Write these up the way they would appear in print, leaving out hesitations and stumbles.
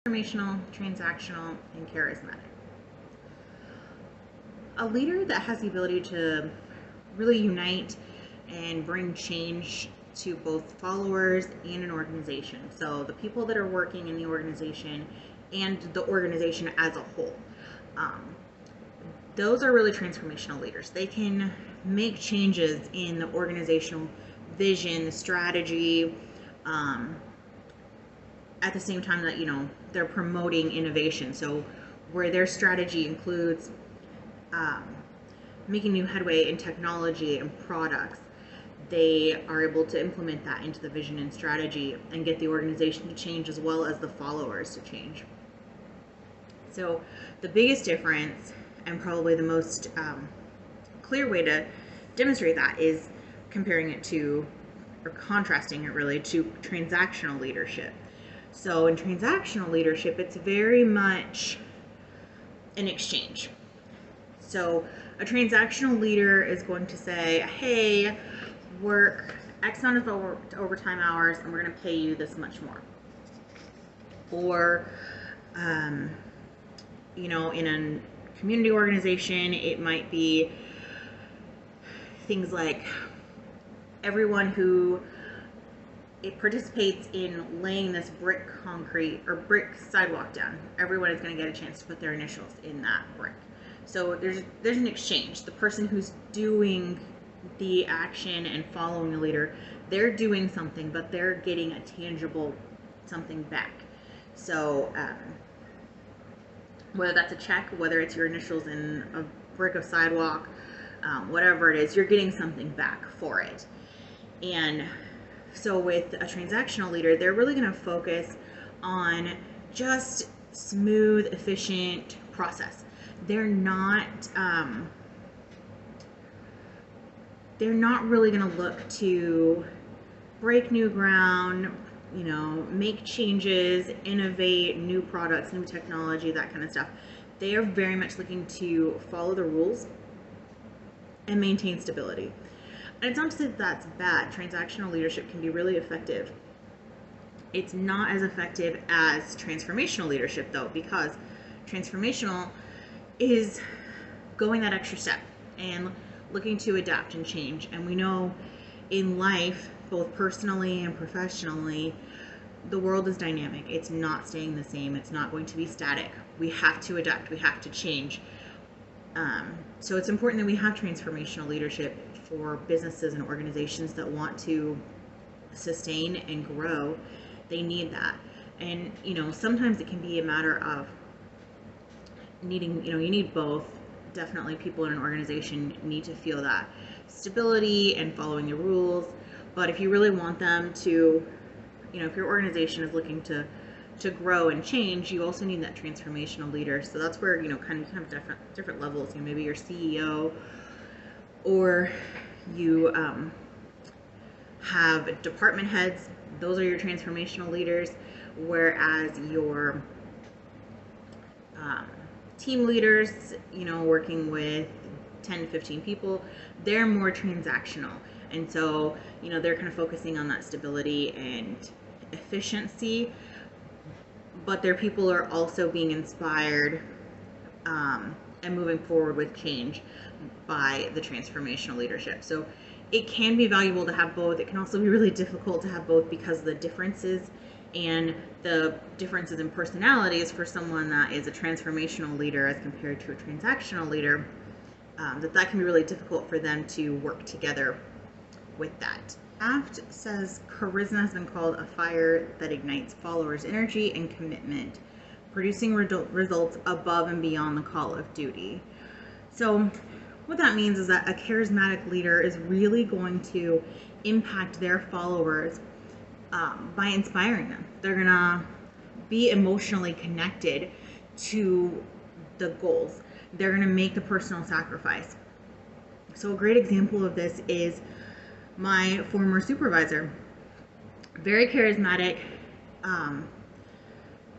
Transformational, transactional, and charismatic. A leader that has the ability to really unite and bring change to both followers and an organization. So the people that are working in the organization and the organization as a whole. Those are really transformational leaders. They can make changes in the organizational vision, the strategy, at the same time that, they're promoting innovation. So where their strategy includes making new headway in technology and products, they are able to implement that into the vision and strategy and get the organization to change as well as the followers to change. So the biggest difference, and probably the most clear way to demonstrate that, is comparing it to, or contrasting it really, to transactional leadership. So in transactional leadership, it's very much an exchange. So a transactional leader is going to say, hey, work X amount of overtime hours and we're going to pay you this much more. Or, in a community organization, it might be things like everyone who participates in laying this brick concrete or brick sidewalk down, everyone is going to get a chance to put their initials in that brick. So there's an exchange. The person who's doing the action and following the leader, they're doing something, but they're getting a tangible something back. So whether that's a check, whether it's your initials in a brick of sidewalk, whatever it is, you're getting something back for it. And so with a transactional leader, they're really going to focus on just smooth, efficient process. They're not really going to look to break new ground, make changes, innovate new products, new technology, that kind of stuff. They are very much looking to follow the rules and maintain stability. And it's not to say that that's bad. Transactional leadership can be really effective. It's not as effective as transformational leadership, though, because transformational is going that extra step and looking to adapt and change. And we know in life, both personally and professionally, the world is dynamic. It's not staying the same. It's not going to be static. We have to adapt. We have to change. So it's important that we have transformational leadership for businesses and organizations that want to sustain and grow. They need that. And, sometimes it can be a matter of needing, you need both. Definitely people in an organization need to feel that stability and following the rules. But if you really want them to, if your organization is looking to grow and change, you also need that transformational leader. So that's where, kind of different levels, maybe your CEO, or you have department heads. Those are your transformational leaders, whereas your team leaders, working with 10 to 15 people, they're more transactional. And so, they're kind of focusing on that stability and efficiency, but their people are also being inspired and moving forward with change by the transformational leadership. So it can be valuable to have both. It can also be really difficult to have both because of the differences and the differences in personalities for someone that is a transformational leader as compared to a transactional leader, that can be really difficult for them to work together with that. Aft says charisma has been called a fire that ignites followers' energy and commitment, producing results above and beyond the call of duty. So what that means is that a charismatic leader is really going to impact their followers by inspiring them. They're going to be emotionally connected to the goals. They're going to make the personal sacrifice. So a great example of this is my former supervisor. Very charismatic,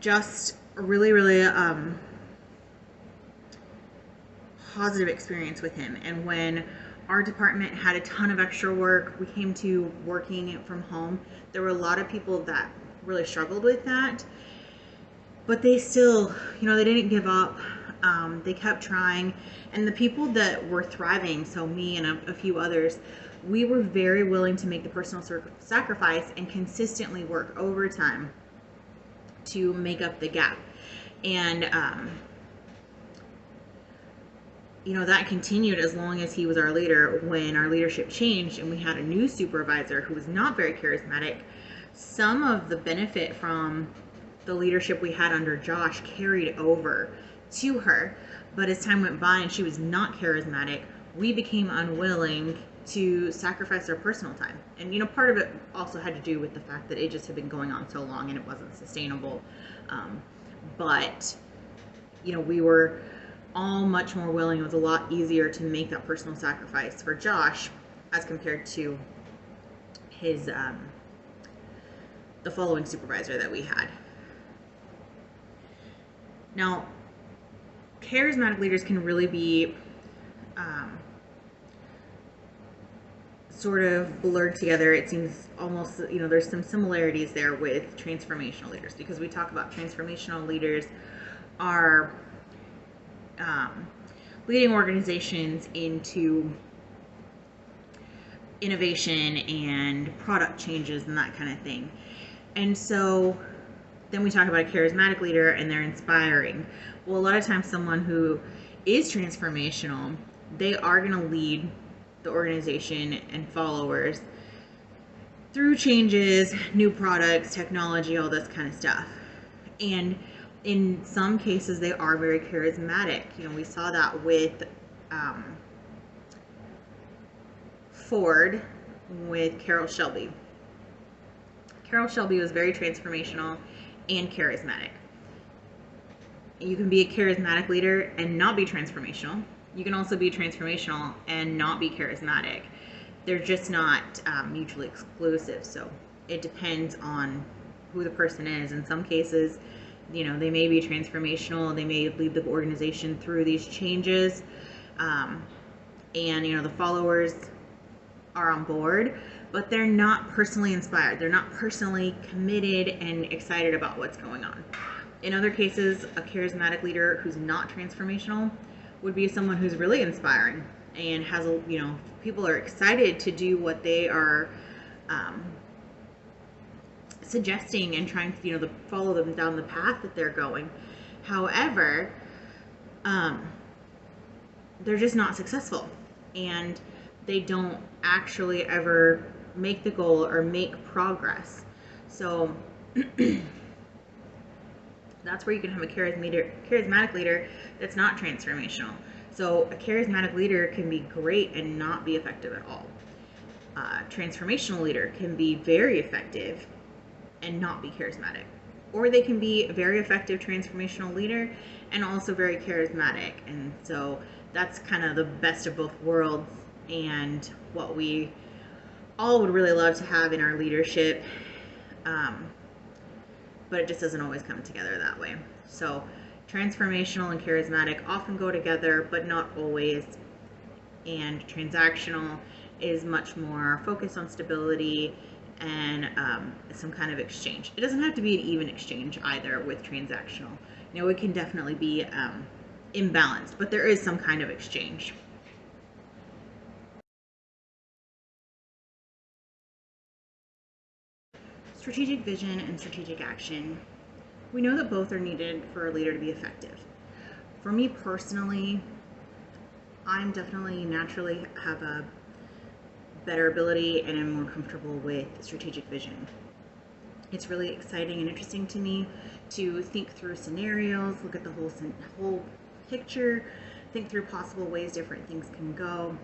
just really, really positive experience with him. And when our department had a ton of extra work, we came to working from home, there were a lot of people that really struggled with that. but they still, they didn't give up. They kept trying, and the people that were thriving, so me and a few others, we were very willing to make the personal sacrifice and consistently work overtime to make up the gap. And that continued as long as he was our leader. When our leadership changed and we had a new supervisor who was not very charismatic, some of the benefit from the leadership we had under Josh carried over to her. But as time went by and she was not charismatic, we became unwilling to sacrifice our personal time. And part of it also had to do with the fact that it just had been going on so long and it wasn't sustainable. But we were all much more willing. It was a lot easier to make that personal sacrifice for Josh as compared to his the following supervisor that we had. Now, charismatic leaders can really be sort of blurred together. It seems almost, there's some similarities there with transformational leaders, because we talk about transformational leaders are leading organizations into innovation and product changes and that kind of thing. And so then we talk about a charismatic leader and they're inspiring. Well, a lot of times someone who is transformational, they are going to lead the organization and followers through changes, new products, technology, all this kind of stuff. And in some cases, they are very charismatic. We saw that with Ford with Carroll Shelby. Carroll Shelby was very transformational and charismatic. You can be a charismatic leader and not be transformational. You can also be transformational and not be charismatic. They're just not mutually exclusive. So it depends on who the person is. In some cases, they may be transformational. They may lead the organization through these changes. And, the followers are on board, but they're not personally inspired. They're not personally committed and excited about what's going on. In other cases, a charismatic leader who's not transformational would be someone who's really inspiring and has people are excited to do what they are suggesting and trying to to follow them down the path that they're going. However, they're just not successful, and they don't actually ever make the goal or make progress. So that's where you can have a charismatic leader that's not transformational. So a charismatic leader can be great and not be effective at all. A transformational leader can be very effective and not be charismatic. Or they can be a very effective transformational leader and also very charismatic. And so that's kind of the best of both worlds, and what we all would really love to have in our leadership. But it just doesn't always come together that way. So transformational and charismatic often go together, but not always. And transactional is much more focused on stability and some kind of exchange. It doesn't have to be an even exchange either with transactional. It can definitely be imbalanced, but there is some kind of exchange. Strategic vision and strategic action. We know that both are needed for a leader to be effective. For me personally, I'm definitely naturally have a better ability and am more comfortable with strategic vision. It's really exciting and interesting to me to think through scenarios, look at the whole picture, think through possible ways different things can go.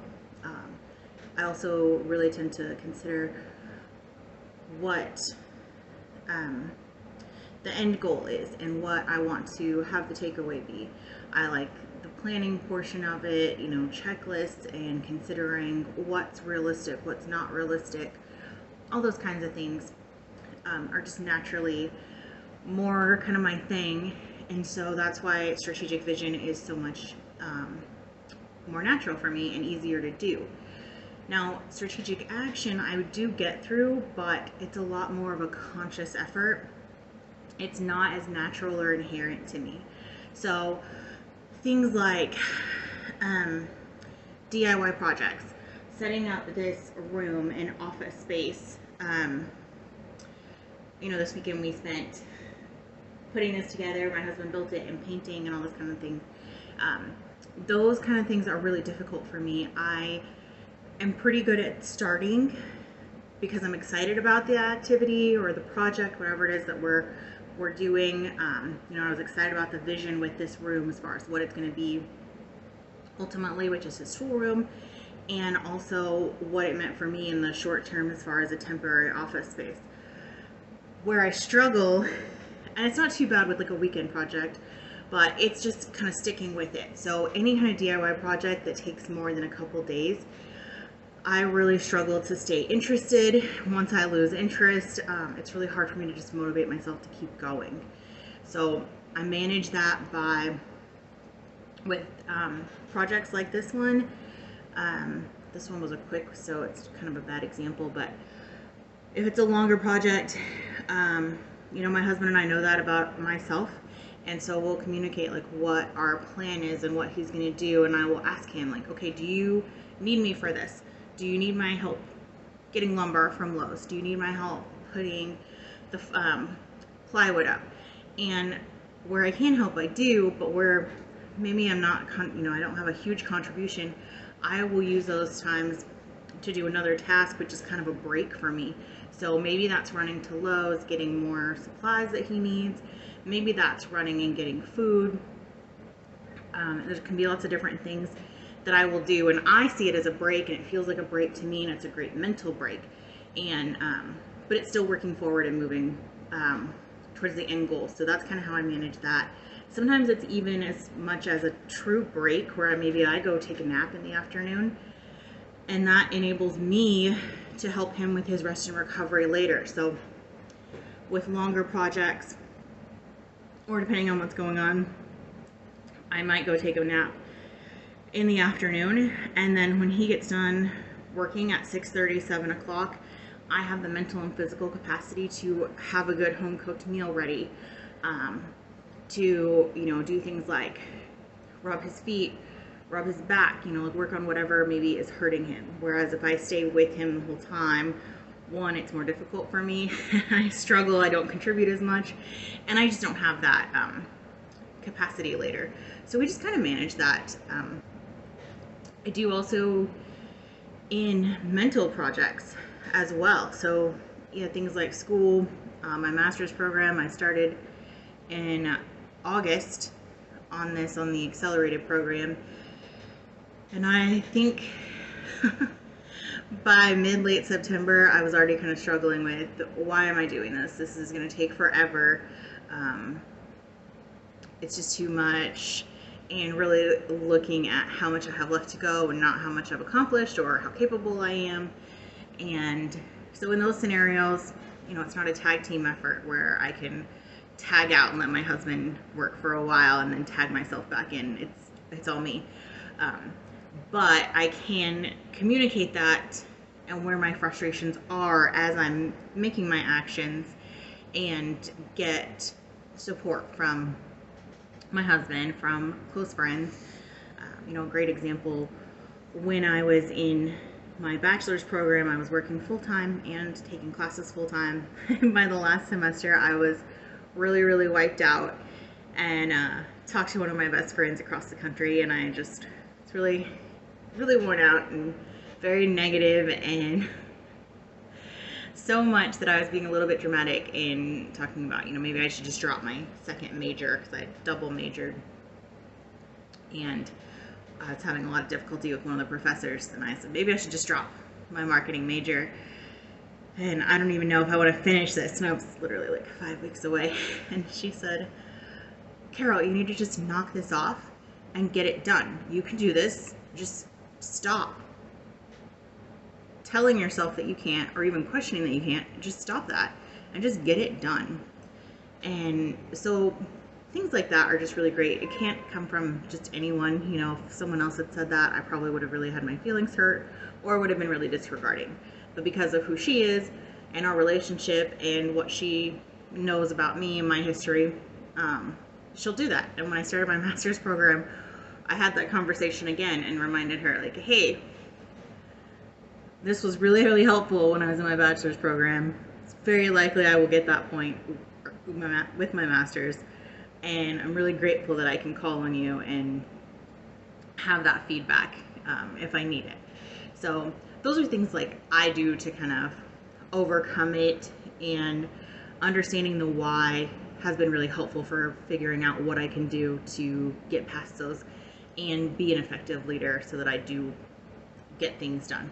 I also really tend to consider what the end goal is and what I want to have the takeaway be. I like the planning portion of it, checklists and considering what's realistic, what's not realistic, all those kinds of things are just naturally more kind of my thing. And so that's why strategic vision is so much more natural for me and easier to do. Now, strategic action I do get through, but it's a lot more of a conscious effort. It's not as natural or inherent to me. So things like DIY projects, setting up this room and office space. This weekend we spent putting this together. My husband built it and painting and all this kind of things. Those kind of things are really difficult for me. I am pretty good at starting because I'm excited about the activity or the project, whatever it is that we're doing. I was excited about the vision with this room as far as what it's going to be ultimately, which is his schoolroom, and also what it meant for me in the short term as far as a temporary office space. Where I struggle, and it's not too bad with like a weekend project, but it's just kind of sticking with it. So any kind of DIY project that takes more than a couple days, I really struggle to stay interested. Once I lose interest, it's really hard for me to just motivate myself to keep going. So I manage that with projects like this one. This one was a quick, so it's kind of a bad example, but if it's a longer project, my husband and I know that about myself, and so we'll communicate like what our plan is and what he's going to do, and I will ask him like, okay, do you need me for this? Do you need my help getting lumber from Lowe's? Do you need my help putting the plywood up? And where I can help, I do, but where maybe I'm not, I don't have a huge contribution, I will use those times to do another task, which is kind of a break for me. So maybe that's running to Lowe's, getting more supplies that he needs. Maybe that's running and getting food. There can be lots of different things that I will do, and I see it as a break, and it feels like a break to me, and it's a great mental break. And but it's still working forward and moving towards the end goal. So that's kind of how I manage that. Sometimes it's even as much as a true break where maybe I go take a nap in the afternoon, and that enables me to help him with his rest and recovery later. So with longer projects, or depending on what's going on, I might go take a nap in the afternoon, and then when he gets done working at 6:30, 7 o'clock, I have the mental and physical capacity to have a good home cooked meal ready, to do things like rub his feet, rub his back, work on whatever maybe is hurting him. Whereas if I stay with him the whole time, one, it's more difficult for me. I struggle, I don't contribute as much, and I just don't have that capacity later. So we just kind of manage that. I do also in mental projects as well. So things like school, my master's program, I started in August on the accelerated program, and I think by mid-late September I was already kind of struggling with, why am I doing this? This is going to take forever. It's just too much, and really looking at how much I have left to go and not how much I've accomplished or how capable I am. And so in those scenarios, it's not a tag team effort where I can tag out and let my husband work for a while and then tag myself back in. It's all me. But I can communicate that and where my frustrations are as I'm making my actions, and get support from my husband, from close friends. A great example, when I was in my bachelor's program, I was working full-time and taking classes full-time. By the last semester, I was really, really wiped out, and talked to one of my best friends across the country, and I just was really, really worn out and very negative, and so much that I was being a little bit dramatic in talking about, maybe I should just drop my second major, because I double majored, and I was having a lot of difficulty with one of the professors, and I said maybe I should just drop my marketing major, and I don't even know if I want to finish this, and I was literally like 5 weeks away. And she said, Carol, you need to just knock this off and get it done. You can do this. Just stop telling yourself that you can't, or even questioning that you can't. Just stop that and just get it done. And so things like that are just really great. It can't come from just anyone. If someone else had said that, I probably would have really had my feelings hurt, or would have been really disregarding. But because of who she is and our relationship and what she, knows about me and my history, she'll do that. And when I started my master's program, I had that conversation again and reminded her, like, hey, this was really, really helpful when I was in my bachelor's program. It's very likely I will get that point with my master's. And I'm really grateful that I can call on you and have that feedback if I need it. So those are things like I do to kind of overcome it, and understanding the why has been really helpful for figuring out what I can do to get past those and be an effective leader so that I do get things done.